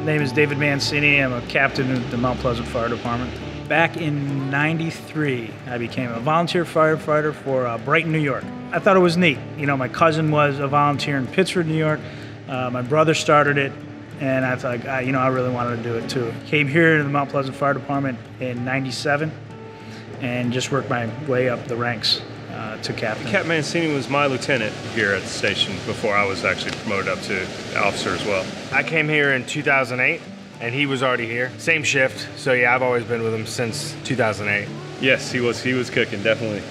name is David Mancini. I'm a captain of the Mount Pleasant Fire Department. Back in '93, I became a volunteer firefighter for Brighton, New York. I thought it was neat. You know, my cousin was a volunteer in Pittsford, New York. My brother started it, and I thought, I really wanted to do it too. Came here to the Mount Pleasant Fire Department in '97, and just worked my way up the ranks to captain. Captain Mancini was my lieutenant here at the station before I was actually promoted up to officer as well. I came here in 2008. And he was already here. Same shift, so yeah, I've always been with him since 2008. Yes, he was cooking, definitely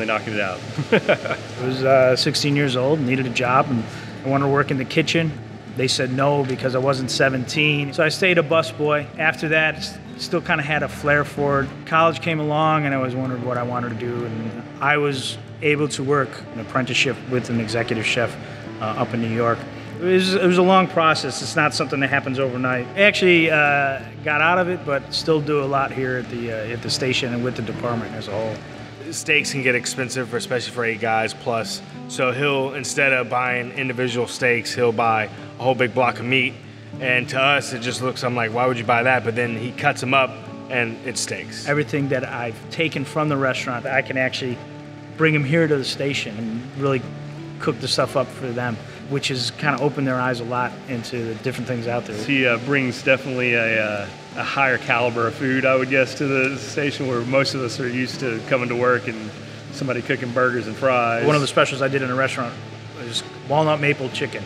knocking it out. I was 16 years old, needed a job, and I wanted to work in the kitchen. They said no because I wasn't 17. So I stayed a busboy. After that, still kind of had a flair for it. College came along and I was wondering what I wanted to do, and I was able to work an apprenticeship with an executive chef up in New York. It was a long process. It's not something that happens overnight. I actually got out of it, but still do a lot here at the station and with the department as a whole. Steaks can get expensive, especially for 8 guys plus. So he'll, instead of buying individual steaks, he'll buy a whole big block of meat. And to us, it just looks, I'm like, why would you buy that? But then he cuts them up and it's steaks. Everything that I've taken from the restaurant, I can actually bring them here to the station and really cook the stuff up for them, which has kind of opened their eyes a lot into the different things out there. He brings definitely a higher caliber of food, I would guess, to the station where most of us are used to coming to work and somebody cooking burgers and fries. One of the specials I did in a restaurant was walnut maple chicken.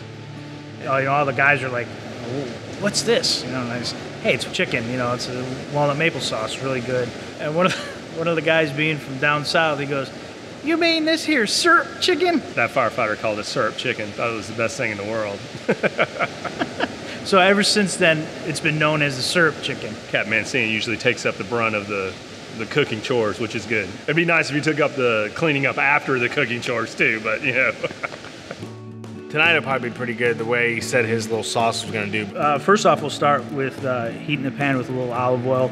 All the guys are like, oh, what's this? And I said, hey, it's chicken. It's a walnut maple sauce, really good. And one of the guys being from down south, he goes, you mean this here syrup chicken? That firefighter called it syrup chicken. Thought it was the best thing in the world. So ever since then, it's been known as the syrup chicken. Captain Mancini usually takes up the brunt of the cooking chores, which is good. It'd be nice if you took up the cleaning up after the cooking chores too, but Tonight will probably be pretty good the way he said his little sauce was gonna do. First off, we'll start with heating the pan with a little olive oil.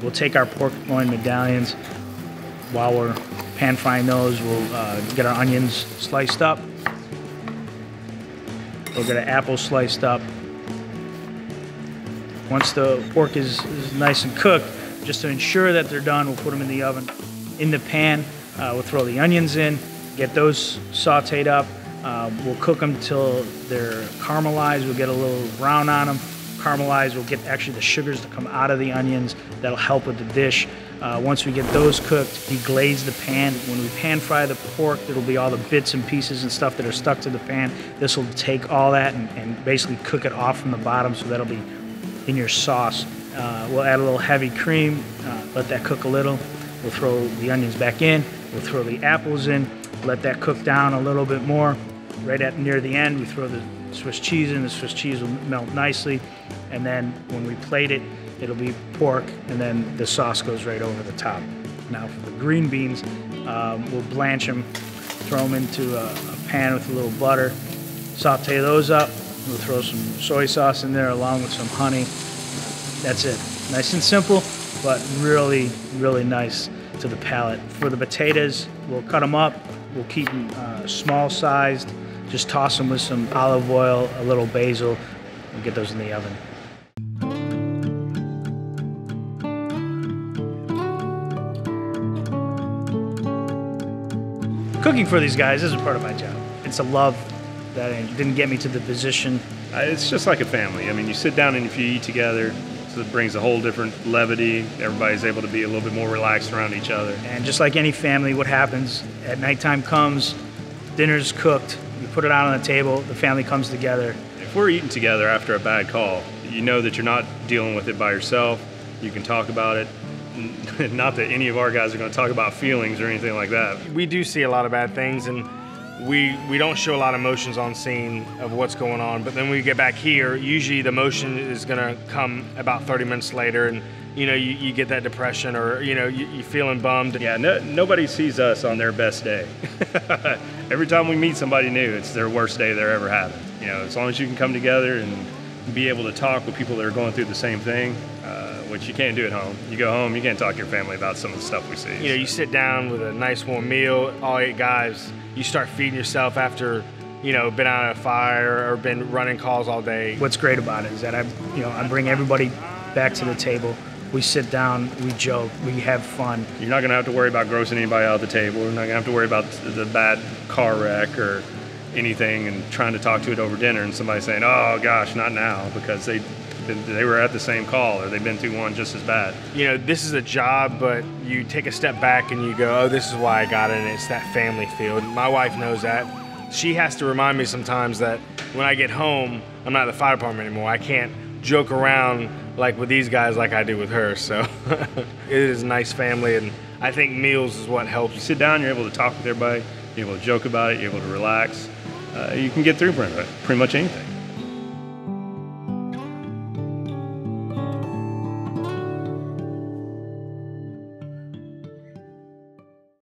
We'll take our pork loin medallions. While we're pan frying those, we'll get our onions sliced up. We'll get an apple sliced up. Once the pork is nice and cooked, just to ensure that they're done, we'll put them in the oven. In the pan, we'll throw the onions in, get those sauteed up. We'll cook them until they're caramelized. We'll get a little brown on them. Caramelized, we'll get actually the sugars that come out of the onions. That'll help with the dish. Once we get those cooked, deglaze the pan. When we pan fry the pork, there'll be all the bits and pieces and stuff that are stuck to the pan. This will take all that and basically cook it off from the bottom, so that'll be in your sauce. We'll add a little heavy cream, let that cook a little. We'll throw the onions back in. We'll throw the apples in, let that cook down a little bit more. Right at near the end, we throw the Swiss cheese in. The Swiss cheese will melt nicely. And then when we plate it, it'll be pork, and then the sauce goes right over the top. Now for the green beans, we'll blanch them, throw them into a pan with a little butter, saute those up. We'll throw some soy sauce in there along with some honey. That's it. Nice and simple, but really, really nice to the palate. For the potatoes, we'll cut them up. We'll keep them small sized. Just toss them with some olive oil, a little basil, and get those in the oven. Cooking for these guys isn't part of my job. It's a love that didn't get me to the position. It's just like a family. I mean, you sit down and if you eat together, so it brings a whole different levity. Everybody's able to be a little bit more relaxed around each other. And just like any family, what happens at nighttime comes, dinner's cooked, you put it out on the table, the family comes together. If we're eating together after a bad call, you know that you're not dealing with it by yourself. You can talk about it. Not that any of our guys are going to talk about feelings or anything like that. We do see a lot of bad things, and we don't show a lot of emotions on scene of what's going on, but then when we get back here, usually the emotion is gonna come about 30 minutes later, and you get that depression, or you're feeling bummed. Yeah, nobody sees us on their best day. Every time we meet somebody new, it's their worst day they're ever having. As long as you can come together and be able to talk with people that are going through the same thing, which you can't do at home. You go home, you can't talk to your family about some of the stuff we see. You sit down with a nice warm meal, all 8 guys, you start feeding yourself after been out at a fire or been running calls all day. What's great about it is that I bring everybody back to the table. We sit down, we joke, we have fun. You're not gonna have to worry about grossing anybody out the table. You're not gonna have to worry about the bad car wreck or anything and trying to talk to it over dinner and somebody saying, oh gosh, not now, because they were at the same call or they've been through one just as bad. This is a job, but you take a step back and you go, oh, this is why I got it, and it's that family feel. My wife knows that. She has to remind me sometimes that when I get home, I'm not at the fire department anymore. I can't joke around like with these guys like I do with her. So it is a nice family, and I think meals is what helps. You sit down, you're able to talk with everybody, you're able to joke about it, you're able to relax. You can get through pretty much anything.